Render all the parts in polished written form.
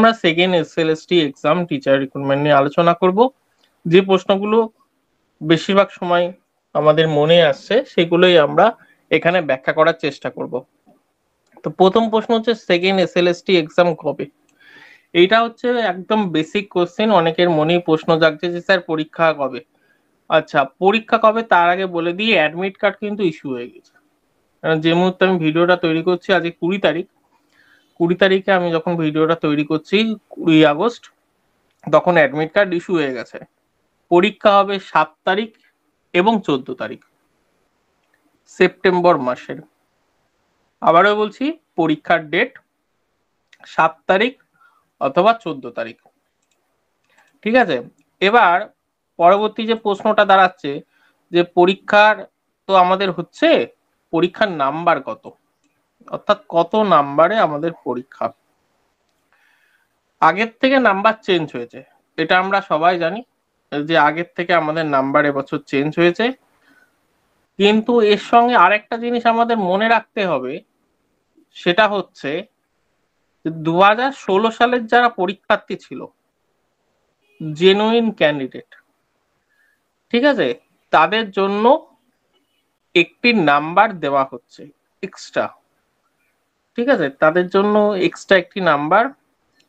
আমরা second SLST exam teacher recruitment নিয়ে আলোচনা করব। যে প্রশ্নগুলো বেশিরভাগ সময় আমাদের মনে আসছে সেগুলোই আমরা এখানে ব্যাখ্যা করার চেষ্টা করব। তো প্রথম প্রশ্ন হচ্ছে সেকেন্ড এসএলএসটি এক্সাম কবে? এইটা হচ্ছে একদম বেসিক কোশ্চেন, অনেকের মনেই প্রশ্ন জাগছে যে স্যার পরীক্ষা কবে। আচ্ছা, পরীক্ষা কবে তার আগে বলে দিই, অ্যাডমিট কার্ড কিন্তু ইস্যু হয়ে গেছে। যে মুহূর্তে আমি ভিডিওটা তৈরি করছি আজকে 20 তারিখ, 20 তারিখে আমি যখন ভিডিওটা তৈরি করছি 20 আগস্ট, তখন অ্যাডমিট কার্ড ইস্যু হয়ে গেছে। পরীক্ষা হবে 7 তারিখ এবং 14 তারিখ সেপ্টেম্বর মাসের। আবারও বলছি, পরীক্ষার ডেট 7 তারিখ অথবা 14 তারিখ। ঠিক আছে, এবার পরবর্তী যে প্রশ্নটা দাঁড়াচ্ছে যে পরীক্ষার তো আমাদের হচ্ছে, পরীক্ষার নাম্বার কত, অর্থাৎ কত নাম্বারে আমাদের পরীক্ষা। আগের থেকে নাম্বার চেঞ্জ হয়েছে, এটা আমরা সবাই জানি যে আগের থেকে আমাদের নাম্বার এবছর চেঞ্জ হয়েছে। কিন্তু এর সঙ্গে আরেকটা জিনিস আমাদের মনে রাখতে হবে, সেটা হচ্ছে 2016 সালের যারা পরীক্ষার্থী ছিল, জেনুইন ক্যান্ডিডেট, ঠিক আছে, তাদের জন্য একটি নাম্বার দেওয়া হচ্ছে এক্সট্রা। ঠিক আছে, তাদের জন্য এক্সট্রা একটি নাম্বার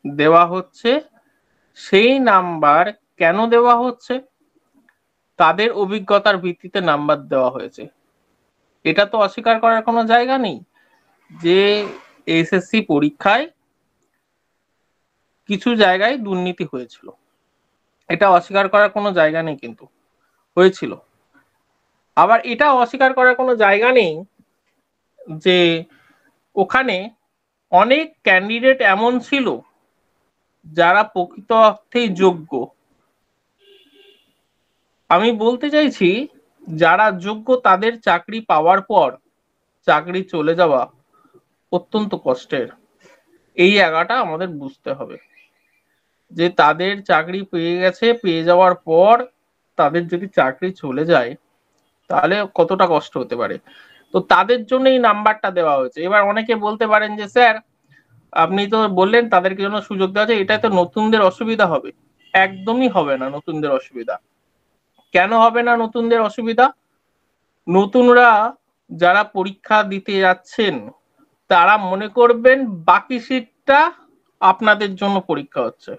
দেওয়া হচ্ছে। সেই নাম্বার কেন দেওয়া হচ্ছে? তাদের অভিজ্ঞতার ভিত্তিতে নাম্বার দেওয়া হয়েছে। এটা তো অস্বীকার করার কোনো জায়গা নেই যে এসএসসি পরীক্ষায় কিছু জায়গায় দুর্নীতি হয়েছিল, এটা অস্বীকার করার কোনো জায়গা নেই, কিন্তু হয়েছিল। আবার এটা অস্বীকার করার কোনো জায়গা নেই যে ওখানে অনেক ক্যান্ডিডেট এমন ছিল যারা প্রকৃত অর্থেই যোগ্য। আমি বলতে চাইছি, যারা যোগ্য তাদের চাকরি পাওয়ার পর চাকরি চলে যাওয়া অত্যন্ত কষ্টের। এই জায়গাটা আমাদের বুঝতে হবে যে তাদের চাকরি পেয়ে গেছে, পেয়ে যাওয়ার পর তাদের যদি চাকরি চলে যায় তাহলে কতটা কষ্ট হতে পারে। তো তাদের জন্য এই নাম্বারটা দেওয়া হয়েছে। এবার অনেকে বলতে পারেন যে স্যার আপনি তো বললেন তাদেরকে জন্য সুযোগ দেওয়া আছে, এটা তো নতুনদের অসুবিধা হবে। একদমই হবে না নতুনদের অসুবিধা। কেন হবে না নতুনদের অসুবিধা? নতুনরা যারা পরীক্ষা দিতে যাচ্ছেন তারা মনে করবেন বাকি সিটটা আপনাদের জন্য পরীক্ষা হচ্ছে।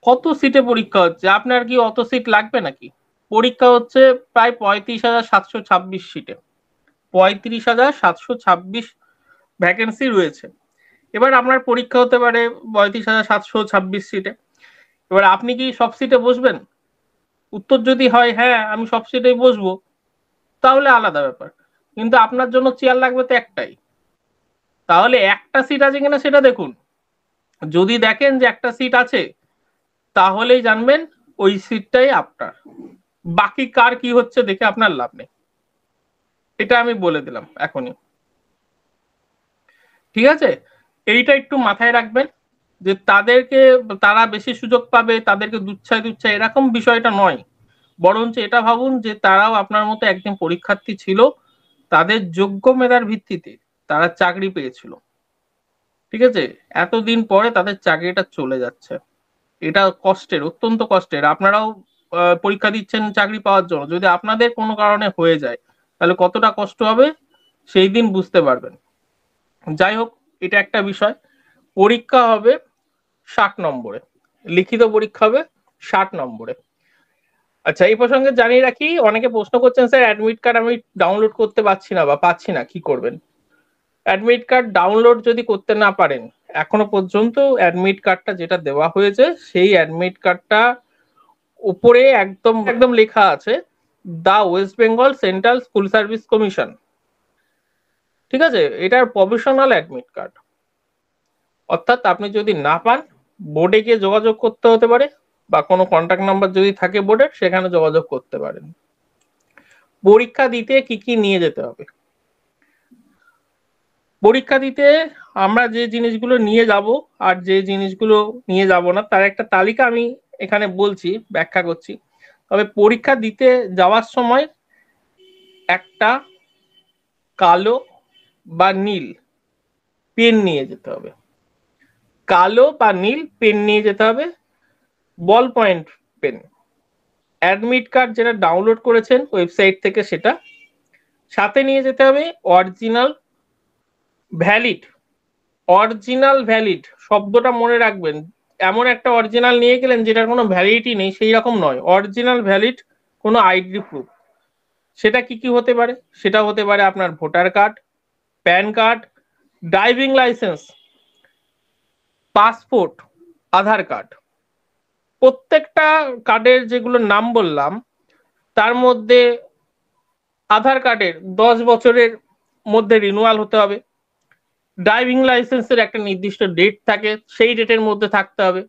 কত সিটে পরীক্ষা হচ্ছে? আপনার কি অত সিট লাগবে নাকি? পরীক্ষা হচ্ছে প্রায় 35,726 সিটে, 35,726 ভ্যাকেন্সি রয়েছে। এবার আপনার পরীক্ষা হতে পারে 35,726 সিটে। এবার আপনি কি সব সিটে বসবেন? উত্তর যদি হয় হ্যাঁ আমি সব সিটেই বসবো, তাহলে আলাদা ব্যাপার। কিন্তু আপনার জন্য চেয়ার লাগবে তো একটাই, তাহলে একটা সিট আছে কিনা সেটা দেখুন। যদি দেখেন যে একটা সিট আছে, তাহলেই জানবেন ওই সিটটাই আপনার। বাকি কার কি হচ্ছে দেখে আপনার লাভ নেই, এটা আমি বলে দিলাম এখনই। ঠিক আছে, এইটা একটু মাথায় রাখবেন যে তাদেরকে, তারা বেশি সুযোগ পাবে, তাদেরকে দুচ্ছায় দুচ্ছায় এরকম বিষয়টা নয়। বরঞ্চ এটা ভাবুন যে তারাও আপনার মতো একদিন পরীক্ষার্থী ছিল, তাদের যোগ্য মেধার ভিত্তিতে তারা চাকরি পেয়েছিল। ঠিক আছে, এতদিন পরে তাদের চাকরিটা চলে যাচ্ছে, এটা কষ্টের, অত্যন্ত কষ্টের। আপনারাও পরীক্ষা দিচ্ছেন চাকরি পাওয়ার জন্য, যদি আপনাদের কোনো কারণে হয়ে যায় তাহলে কতটা কষ্ট হবে সেই দিন বুঝতে পারবেন। যাই হোক, এটা একটা বিষয়। পরীক্ষা হবে 60 নম্বরে, লিখিত পরীক্ষা হবে 60 নম্বরে। আচ্ছা, এই প্রসঙ্গে জানিয়ে রাখি, অনেকে প্রশ্ন করছেন স্যার অ্যাডমিট কার্ড আমি ডাউনলোড করতে পারছি না বা পাচ্ছি না, কি করবেন? অ্যাডমিট কার্ড ডাউনলোড যদি করতে না পারেন, এখনো পর্যন্ত অ্যাডমিট কার্ডটা যেটা দেওয়া হয়েছে সেই অ্যাডমিট কার্ডটা উপরে একদম একদম লেখা আছে the West Bengal Central School Service Commission. ঠিক আছে, এটার প্রভিশনাল অ্যাডমিট কার্ড। অর্থাৎ আপনি যদি না পান, বোর্ডে গিয়ে যোগাযোগ করতে হতে পারে, বা কোনো কন্ট্যাক্ট নাম্বার যদি থাকে বোর্ডের সেখানে যোগাযোগ করতে পারেন। পরীক্ষা দিতে কি কি নিয়ে যেতে হবে? পরীক্ষা দিতে আমরা যে জিনিসগুলো নিয়ে যাব আর যে জিনিসগুলো নিয়ে যাব না তার একটা তালিকা আমি এখানে বলছি, ব্যাখ্যা করছি। তবে পরীক্ষা দিতে যাওয়ার সময় একটা কালো বা নীল পেন নিয়ে যেতে হবে। কালো বা নীল পেন নিয়ে যেতে হবে, ball point pen. Admit card যেটা ডাউনলোড করেছেন ওয়েবসাইট থেকে সেটা সাথে নিয়ে যেতে হবে। অরিজিনাল ভ্যালিড, অরিজিনাল ভ্যালিড শব্দটা মনে রাখবেন। এমন একটা অরিজিনাল নিয়ে গেলেন যেটার কোনো ভ্যালিডিটি নেই, সেই রকম নয়। অরিজিনাল ভ্যালিড কোনো আইডি প্রুফ। সেটা কি কি হতে পারে? সেটা হতে পারে আপনার voter card, PAN card, driving licence, passport, Aadhaar card. প্রত্যেকটা কার্ডের যেগুলো নাম বললাম তার মধ্যে আধার কার্ডের 10 বছরের মধ্যে রিনিউয়াল হতে হবে। ড্রাইভিং লাইসেন্সের একটা নির্দিষ্ট ডেট থাকে, সেই ডেটের মধ্যে থাকতে হবে।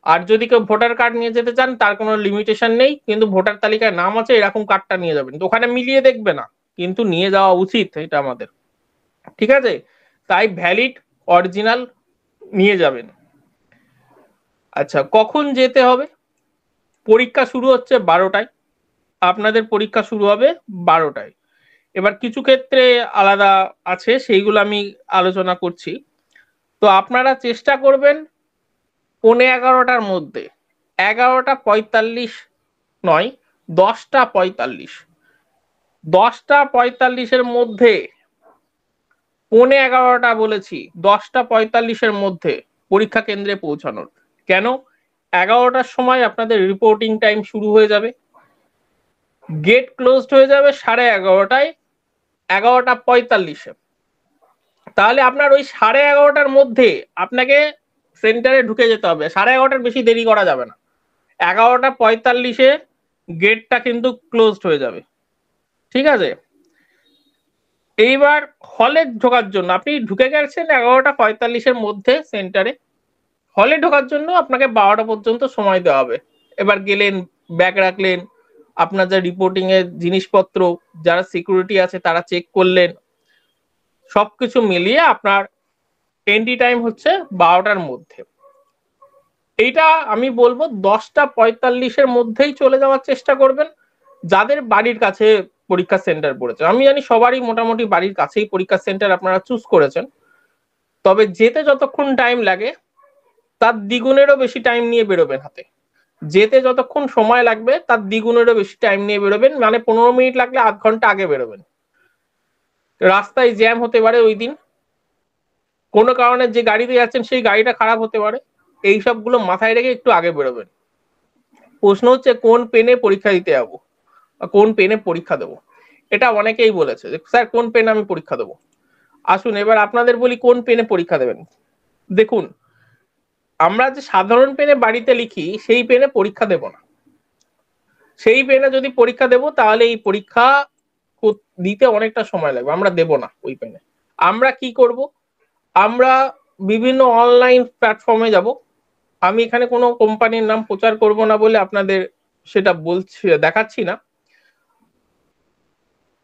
আর যদি কেউ ভোটার কার্ড নিয়ে যেতে চান তার কোনো লিমিটেশন নেই, কিন্তু ভোটার তালিকায় নাম আছে এরকম কার্ডটা নিয়ে যাবেন। তো ওখানে মিলিয়ে দেখবে না, কিন্তু নিয়ে যাওয়া উচিত এটা আমাদের, ঠিক আছে? তাই ভ্যালিড অরিজিনাল নিয়ে যাবেন। আচ্ছা, কখন যেতে হবে? পরীক্ষা শুরু হচ্ছে 12টায়, আপনাদের পরীক্ষা শুরু হবে 12টায়। এবার কিছু ক্ষেত্রে আলাদা আছে, সেইগুলো আমি আলোচনা করছি। তো আপনারা চেষ্টা করবেন 11:15টার মধ্যে, 11:45 নয়, 10:45, 10:45-এর মধ্যে, 11:15 বলেছি, 10:45-এর মধ্যে পরীক্ষা কেন্দ্রে পৌঁছানোর। কেন? 11টার সময় আপনাদের রিপোর্টিং টাইম শুরু হয়ে যাবে, গেট ক্লোজড হয়ে যাবে 11:30টায়, 11:45-এ। তাহলে আপনার ওই 11:30টার মধ্যে আপনাকে সেন্টারে ঢুকে যেতে হবে। 11:30টার বেশি দেরি করা যাবে না। 11:45-এ গেটটা কিন্তু ক্লোজড হয়ে যাবে, ঠিক আছে? এইবার হলে ঢোকার জন্য আপনি ঢুকে গেছেন 11:45-এর মধ্যে সেন্টারে, হলে ঢোকার জন্য আপনাকে 12টা পর্যন্ত সময় দেওয়া হবে। এবার গেলেন, ব্যাগ রাখলেন, আপনার যা রিপোর্টিং এর জিনিসপত্র, যারা সিকিউরিটি আছে তারা চেক করলেন, সবকিছু মিলিয়ে আপনার এন্ট্রি টাইম হচ্ছে 12টার মধ্যে। এইটা আমি বলবো 10:45-এর মধ্যেই চলে যাওয়ার চেষ্টা করবেন, যাদের বাড়ির কাছে পরীক্ষা সেন্টার পড়েছে। আমি জানি সবারই মোটামুটি বাড়ির কাছেই পরীক্ষা সেন্টার আপনারা চুজ করেছেন, তবে যেতে যতক্ষণ টাইম লাগে তার দ্বিগুণেরও বেশি টাইম নিয়ে বেরোবেন হাতে। যেতে যতক্ষণ সময় লাগবে তার দ্বিগুণেরও বেশি টাইম নিয়ে বেরোবেন, মানে 15 মিনিট লাগলে আধ ঘন্টা আগে বেরোবেন। রাস্তায় জ্যাম হতে পারে ওই দিন, কোনো কারণে যে গাড়িতে যাচ্ছেন সেই গাড়িটা খারাপ হতে পারে, এই সবগুলো মাথায় রেখে একটু আগে বেরোবেন। প্রশ্ন হচ্ছে কোন পেনে পরীক্ষা দিতে যাবো, কোন পেনে পরীক্ষা দেবো, এটা অনেকেই বলেছে যে স্যার কোন পেনে আমি পরীক্ষা দেবো। আসুন এবার আপনাদের বলি কোন পেনে পরীক্ষা দেবেন। দেখুন, আমরা যে সাধারণ পেনে বাড়িতে লিখি সেই পেনে পরীক্ষা দেব না। সেই পেনে যদি পরীক্ষা দেব তাহলে এই পরীক্ষা দিতে অনেকটা সময় লাগবে, আমরা দেব না ওই পেনে। আমরা কি করব, আমরা বিভিন্ন অনলাইন প্ল্যাটফর্মে যাব। আমি এখানে কোনো কোম্পানির নাম প্রচার করব না বলে আপনাদের সেটা বলছি, দেখাচ্ছি না।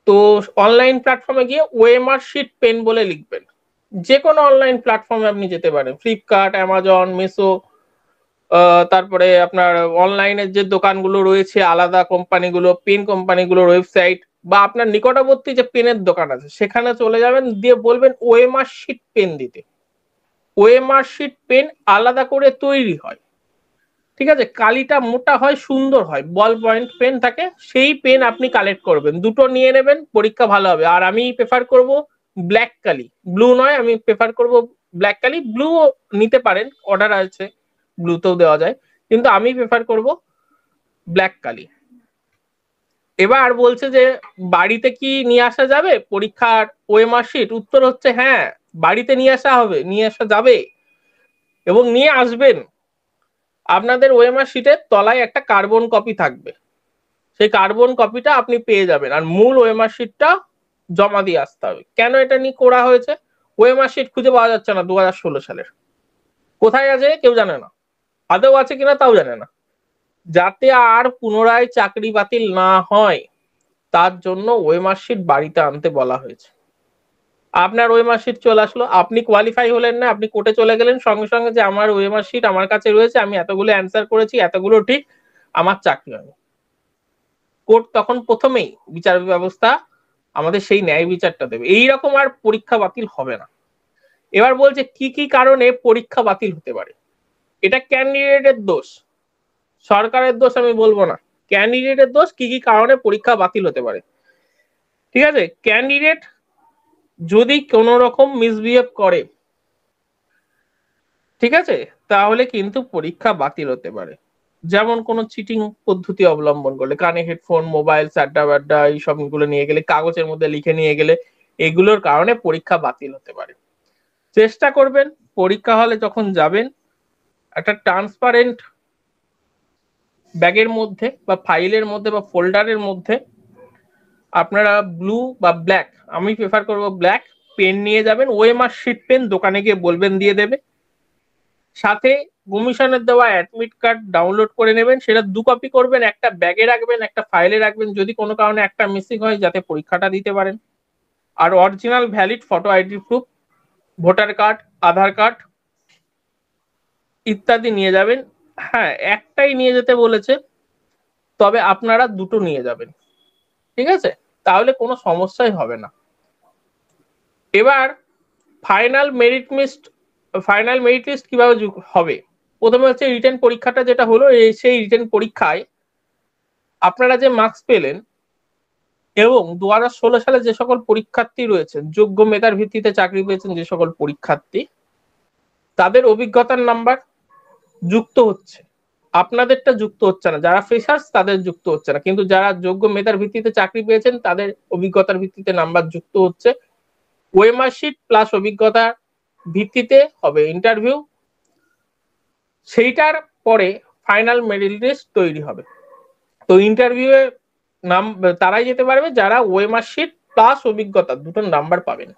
তো অনলাইন প্ল্যাটফর্মে গিয়ে ওএমআর শিট পেন বলে লিখবেন। যে কোনো অনলাইন প্ল্যাটফর্মে আপনি যেতে পারেন, ফ্লিপকার্ট, অ্যামাজন, মিশো, তারপরে আপনার অনলাইনের যে দোকানগুলো রয়েছে আলাদা কোম্পানিগুলো, পেন কোম্পানিগুলোর ওয়েবসাইট, বা আপনার নিকটবর্তী যে পেনের দোকান আছে সেখানে চলে যাবেন, দিয়ে বলবেন ওএমআর শিট পেন দিতে। ওএমআর শিট পেন আলাদা করে তৈরি হয়, ঠিক আছে? কালিটা মোটা হয়, সুন্দর হয়, বল পয়েন্ট পেন থাকে, সেই পেন আপনি কালেক্ট করবেন, দুটো নিয়ে নেবেন, পরীক্ষা ভালো হবে। আর আমি প্রেফার করব ব্ল্যাক কালি, ব্লু নয়, আমি প্রেফার করব ব্ল্যাক কালি। ব্লু নিতে পারেন, অর্ডার আছে, ব্লুতেও দেওয়া যায়, কিন্তু আমি প্রেফার করব ব্ল্যাক কালি। এবার বলছে যে বাড়িতে কি নিয়ে আসা যাবে পরীক্ষার ওএমআর শিট? উত্তর হচ্ছে হ্যাঁ, বাড়িতে নিয়ে আসা হবে, নিয়ে আসা যাবে এবং নিয়ে আসবেন। আপনাদের ওএমআর শিটের তলায় একটা কার্বন কপি থাকবে, সেই কার্বন কপিটা আপনি পেয়ে যাবেন, আর মূল ওএমআর শিটটা জমা দিয়ে আসতে হবে। কেন এটা নিয়ে করা হয়েছে? ওএমআর শিট খুঁজে পাওয়া যাচ্ছে না 2016 সালের, কোথায় আছে কেউ জানে না, আদৌ আছে কিনা তাও জানে না। যাতে আর পুনরায় চাকরি বাতিল না হয় তার জন্য ওএমআর শিট বাড়িতে আনতে বলা হয়েছে। আপনার ওএমআর শিট চলে আসলো, আপনি কোয়ালিফাই হলেন না, আপনি কোর্টে চলে গেলেন, সঙ্গে সঙ্গে যে আমার ওএমআর শিট আমার কাছে রয়েছে, আমি এতগুলো অ্যান্সার করেছি, এতগুলো ঠিক, আমার চাকরি হয়নি। কোর্ট তখন প্রথমেই বিচার ব্যবস্থা আমাদের সেই ন্যায় বিচারটা দেবে। এইরকম আর পরীক্ষা বাতিল হবে না। এবার বলছে কি কি কারণে পরীক্ষা বাতিল হতে পারে। এটা ক্যান্ডিডেটের দোষ, সরকারের দোষ আমি বলবো না, ক্যান্ডিডেটের দোষ কি কি কারণে পরীক্ষা বাতিল হতে পারে। ঠিক আছে, ক্যান্ডিডেট যদি কোনো রকম মিসবিহেভ করে, ঠিক আছে, তাহলে কিন্তু পরীক্ষা বাতিল হতে পারে। যেমন কোনো চিটিং পদ্ধতি অবলম্বন করলে, কানে হেডফোন, মোবাইল, চাড্ডা বাড্ডা এই সবগুলো নিয়ে গেলে, কাগজের মধ্যে লিখে নিয়ে গেলে, এগুলোর কারণে পরীক্ষা বাতিল হতে পারে। চেষ্টা করবেন পরীক্ষা হলে যখন যাবেন একটা ট্রান্সপারেন্ট ব্যাগের মধ্যে বা ফাইলের মধ্যে বা ফোল্ডারের মধ্যে আপনারা ব্লু বা ব্ল্যাক, আমি প্রেফার করব ব্ল্যাক, পেন নিয়ে যাবেন। ওএমআর শিট পেন দোকানে গিয়ে বলবেন দিয়ে দেবে। সাথে কমিশনের দেওয়া অ্যাডমিট কার্ড ডাউনলোড করে নেবেন, সেটা 2 কপি করবেন, একটা ব্যাগে রাখবেন, একটা ফাইলে রাখবেন, যদি কোনো কারণে একটা মিসিং হয় যাতে পরীক্ষাটা দিতে পারেন। আর original valid photo ID proof, voter card, Aadhaar card ইত্যাদি নিয়ে যাবেন। হ্যাঁ, একটাই নিয়ে যেতে বলেছে, তবে আপনারা 2টো নিয়ে যাবেন, ঠিক আছে, তাহলে কোনো সমস্যাই হবে না। এবার ফাইনাল মেরিট লিস্ট কিভাবে হবে। প্রথমে হচ্ছে রিটেন পরীক্ষাটা যেটা হলো, সেই রিটেন পরীক্ষায় আপনারা যে মার্কস পেলেন এবং 2016 সালে যে সকল পরীক্ষার্থী রয়েছেন, যোগ্য মেধার ভিত্তিতে চাকরি পেয়েছেন যে সকল পরীক্ষার্থী, তাদের অভিজ্ঞতার নাম্বার যুক্ত হচ্ছে, আপনাদেরটা যুক্ত হচ্ছে না। যারা ফ্রেশার্স তাদের যুক্ত হচ্ছে না, কিন্তু যারা যোগ্য মেধার ভিত্তিতে চাকরি পেয়েছেন তাদের অভিজ্ঞতার ভিত্তিতে নাম্বার যুক্ত হচ্ছে। ওএমআর শিট প্লাস অভিজ্ঞতার ভিত্তিতে হবে ইন্টারভিউ, সেইটার পরে ফাইনাল মেরিট লিস্ট তৈরি হবে। তো ইন্টারভিউয়ে নাম তারাই যেতে পারবে যারা ওএমআর শিট প্লাস অভিজ্ঞতা 2টো নাম্বার পাবেন,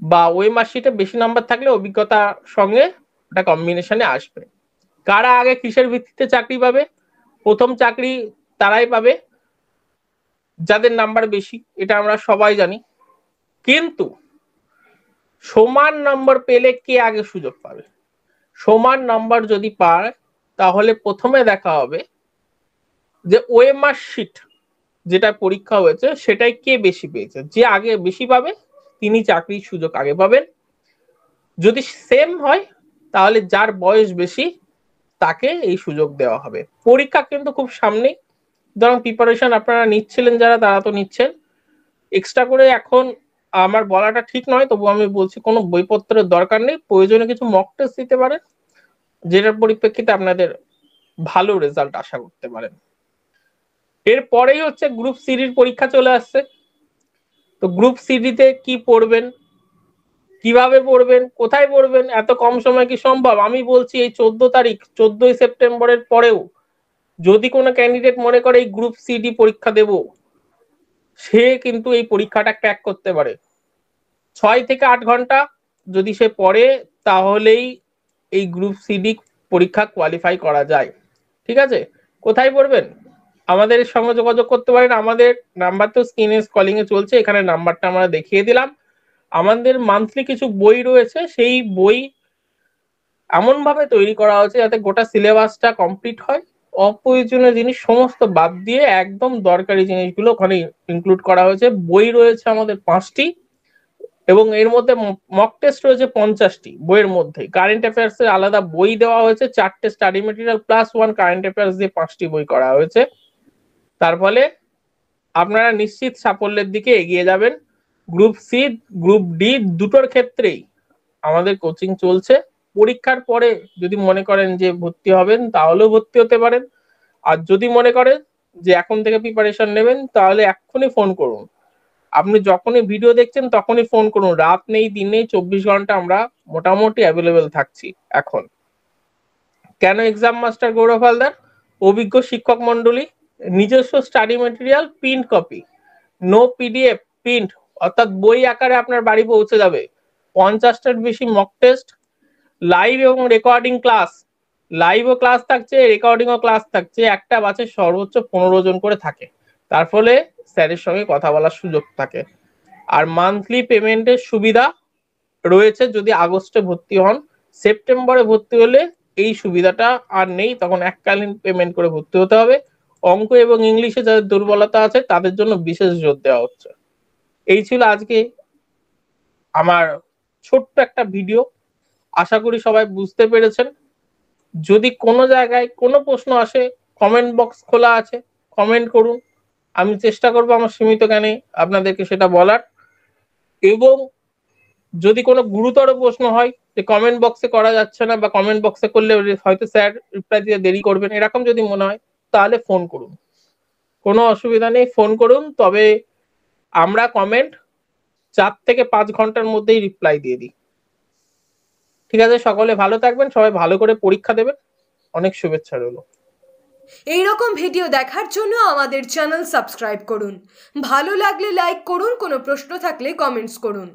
বা ওএমআর শিটে বেশি নাম্বার থাকলে অভিজ্ঞতার সঙ্গে ওটা কম্বিনেশনে আসবে। কারা আগে কিসের ভিত্তিতে চাকরি পাবে? প্রথম চাকরি তারাই পাবে যাদের নাম্বার বেশি, এটা আমরা সবাই জানি। কিন্তু সমান নম্বর পেলে কে আগে সুযোগ পাবে? সমান নাম্বার যদি পায় তাহলে প্রথমে দেখা হবে যে ওএমআর শিট যেটা পরীক্ষা হয়েছে সেটাই কে বেশি পেয়েছে, যে আগে বেশি পাবে তিনি চাকরির সুযোগ আগে পাবেন। যদি সেম হয় তাহলে যার বয়স বেশি তাকে এই সুযোগ দেওয়া হবে। পরীক্ষা কিন্তু খুব সামনেই, ধরুন প্রিপারেশন আপনারা নিচ্ছিলেন যারা, তারা তো নিচ্ছেন। এক্সট্রা করে এখন আমার বলাটা ঠিক নয়, তবু আমি বলছি কোনো বইপত্রের দরকার নেই, প্রয়োজনে কিছু মক টেস্ট দিতে পারেন, যেটার পরিপ্রেক্ষিতে আপনাদের ভালো রেজাল্ট আশা করতে পারেন। এরপরেই হচ্ছে গ্রুপ সিডির পরীক্ষা চলে আসছে। তো গ্রুপ সিডিতে কি পড়বেন, কিভাবে পড়বেন, কোথায় পড়বেন, এত কম সময় কি সম্ভব? আমি বলছি এই 14 তারিখ, 14ই সেপ্টেম্বরের পরেও যদি কোনো ক্যান্ডিডেট মনে করে এই গ্রুপ সিডি পরীক্ষা দেব, সে কিন্তু এই পরীক্ষাটা ক্র্যাক করতে পারে। 6 থেকে 8 ঘন্টা যদি সে পড়ে তাহলেই এই গ্রুপ সিডি পরীক্ষা কোয়ালিফাই করা যায়। ঠিক আছে, কোথায় পড়বেন? আমাদের সঙ্গে যোগাযোগ করতে পারেন, আমাদের নাম্বার তো স্ক্রিনে কলিং এ চলছে, এখানে নাম্বারটা আমরা দেখিয়ে দিলাম। আমাদের মান্থলি কিছু বই রয়েছে, সেই বই এমন ভাবে তৈরি করা হয়েছে যাতে গোটা সিলেবাসটা কমপ্লিট হয়, অপ্রয়োজনীয় জিনিস সমস্ত বাদ দিয়ে একদম দরকারি জিনিসগুলো ওখানে ইনক্লুড করা হয়েছে। বই রয়েছে আমাদের 5টি এবং এর মধ্যে মক টেস্ট রয়েছে 50টি। বইয়ের মধ্যে কারেন্ট অ্যাফেয়ার্স এর আলাদা বই দেওয়া হয়েছে, 4টে study material plus 1 current affairs দিয়ে 5টি বই করা হয়েছে। তার ফলে আপনারা নিশ্চিত সাফল্যের দিকে এগিয়ে যাবেন। গ্রুপ সি, গ্রুপ ডি দুটোর ক্ষেত্রেই আমাদের কোচিং চলছে। পরীক্ষার পরে যদি মনে করেন যে ভর্তি হবেন তাহলেও ভর্তি হতে পারেন, আর যদি মনে করেন যে এখন থেকে প্রিপারেশন নেবেন তাহলে এক্ষুনি ফোন করুন। আপনি যখনই ভিডিও দেখছেন তখনই ফোন করুন, রাত নেই দিন নেই, 24 ঘন্টা আমরা মোটামুটি অ্যাভেলেবেল থাকছি এখন। কেন এক্সাম মাস্টার গৌরব হালদার? অভিজ্ঞ শিক্ষক মন্ডলী, নিজস্ব study material print copy, no PDF, print, অর্থাৎ বই আকারে আপনার বাড়ি পৌঁছে যাবে, 50টার বেশি মক টেস্ট, লাইভ এবং রেকর্ডিং ক্লাস, লাইভও ক্লাস থাকছে, রেকর্ডিংও ক্লাস থাকছে, একটা বাসে সর্বোচ্চ 15 জন করে থাকে, তার ফলে স্যারের সঙ্গে কথা বলার সুযোগ থাকে। আর মান্থলি পেমেন্টের সুবিধা রয়েছে যদি আগস্টে ভর্তি হন। সেপ্টেম্বরে ভর্তি হলে এই সুবিধাটা আর নেই, তখন এককালীন পেমেন্ট করে ভর্তি হতে হবে। অঙ্ক এবং ইংলিশে যাদের দুর্বলতা আছে তাদের জন্য বিশেষ জোর দেওয়া হচ্ছে। এই ছিল আজকে আমার ছোট্ট একটা ভিডিও, আশা করি সবাই বুঝতে পেরেছেন। যদি কোনো জায়গায় কোনো প্রশ্ন আসে, কমেন্ট বক্স খোলা আছে, কমেন্ট করুন, আমি চেষ্টা করবো আমার সীমিত জ্ঞানে আপনাদেরকে সেটা বলার। এবং যদি কোনো গুরুতর প্রশ্ন হয় যে কমেন্ট বক্সে করা যাচ্ছে না বা কমেন্ট বক্সে করলে হয়তো স্যার রিপ্লাই দিতে দেরি করবেন, এরকম যদি মনে হয় তাহলে ফোন করুন, কোনো অসুবিধা নেই, ফোন করুন। তবে আমরা কমেন্ট 4 থেকে 5 ঘন্টার মধ্যেই রিপ্লাই দিয়ে দিই। ঠিক আছে, সকলে ভালো থাকবেন, সবাই ভালো করে পরীক্ষা দেবেন, অনেক শুভেচ্ছা রইল। এই রকম ভিডিও দেখার জন্য আমাদের চ্যানেল সাবস্ক্রাইব করুন। ভালো লাগলে লাইক করুন, কোনো প্রশ্ন থাকলে কমেন্টস করুন।